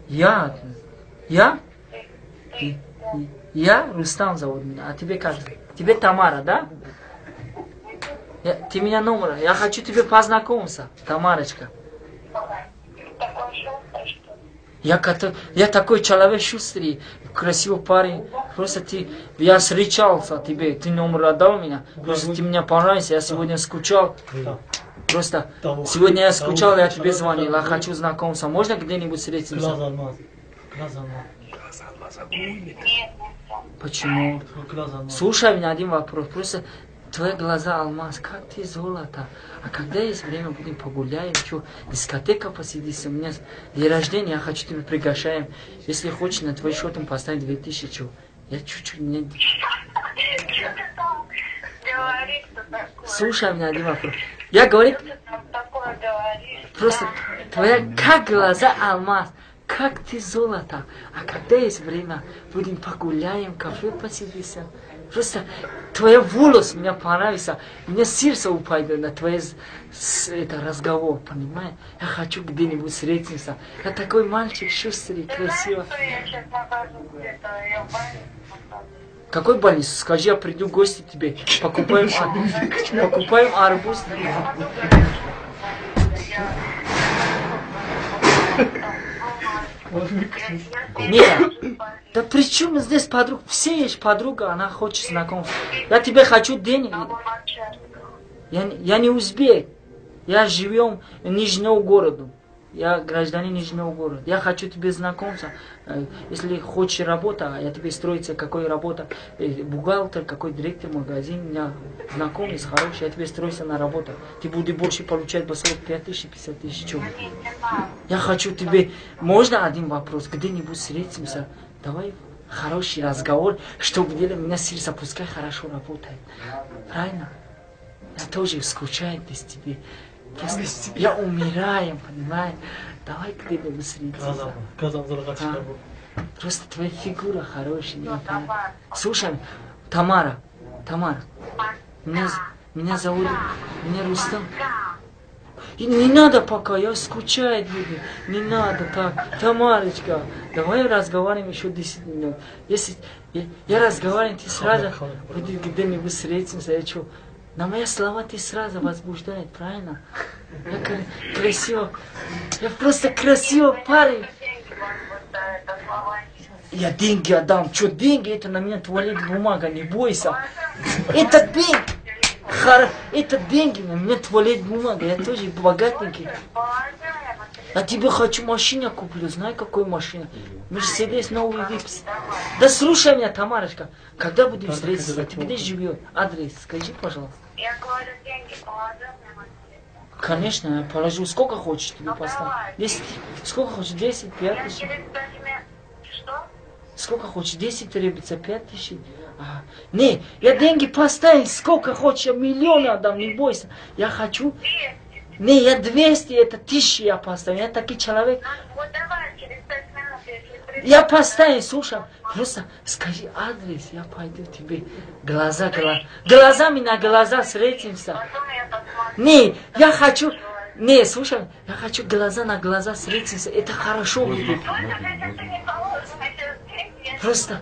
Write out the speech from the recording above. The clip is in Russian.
Я? Я? Я? Рустам зовут меня. А тебе как? Тебе Тамара, да? Ты меня номер. Я хочу тебе познакомиться, Тамарочка. Я такой человек шустрый, красивый парень. Просто я встречался тебе, ты номер отдал меня. Просто ты мне понравился, я сегодня скучал. Просто сегодня я скучал, я тебе звонил, я хочу знакомиться. Можно где-нибудь встретиться? Почему? Слушай меня один вопрос. Просто твои глаза алмаз, как ты золото. А когда есть время, будем погуляем, что, дискотека посидится. У меня день рождения, я хочу тебя приглашаем. Если хочешь, на твой счет поставить 2000, что. Я чуть-чуть не... Слушай меня один вопрос. Я говорю, просто твоя как глаза алмаз, как ты золото. А когда есть время, будем погуляем, кафе посидимся. Просто твои волосы мне понравился. Мне сердце упадет на твой разговор, понимаешь? Я хочу где-нибудь встретиться. Я такой мальчик, шустрый, красивый. Какой больницу? Скажи, я приду в гости к тебе. Покупаем арбуз. Нет, да при чем здесь подруга? Все есть подруга, она хочет знакомиться. Я тебе хочу денег. Я не узбек. Я живем в Нижнем городе. Я гражданин Нижнего города. Я хочу тебе знакомиться. Если хочешь работа, я тебе строится, какой работа. Бухгалтер, какой директор магазин. У меня знакомый, хороший. Я тебе стройся на работу. Ты будешь больше получать по 45 тысяч, 50 тысяч. Я хочу тебе... Можно один вопрос? Где-нибудь встретимся? Давай хороший разговор, чтобы у меня сердце пускай хорошо работает. Правильно? Я тоже скучаю без тебя. Я умираю, понимаешь? Давай где-нибудь встретимся. Просто твоя фигура хорошая. Слушай, Тамара. Меня зовут Рустам. И не надо пока, я скучаю, люди. Не надо так. Тамарочка, давай разговариваем еще 10 минут. Если я разговариваю, ты сразу где-нибудь встретимся, я что? На мои слова ты сразу возбуждает, правильно? Я красиво. Я просто красивый парень. Я деньги отдам. Что деньги? Это на меня туалет бумага, не бойся. Это деньги. Это деньги, на меня туалет бумага. Я тоже богатенький. Я тебе хочу машину куплю. Знай, какую машину? Мерседес, новый Випс. Да слушай меня, Тамарочка. Когда будем встретиться? Ты где живешь? Адрес, скажи, пожалуйста. Я говорю, деньги положил мне. Конечно, я положу. Сколько хочешь тебе поставить? 10. Сколько хочешь? 10, 5 тысяч. Что? Сколько хочешь? 10 требуется, 5 тысяч. Не, я деньги поставить, сколько хочешь, я миллион отдам, не бойся. Я хочу... 200. Не, я 200, это 1000 я поставлю. Я такой человек. Вот давай, через 5 минут, если придешь. Я поставлю, слушай. Просто скажи адрес, я пойду тебе. Глазами на глаза встретимся. Потом я посмотрю. Не, я хочу... Не, слушай, я хочу глаза на глаза встретиться. Это хорошо будет. Только если ты не положишь, эти деньги, я Просто...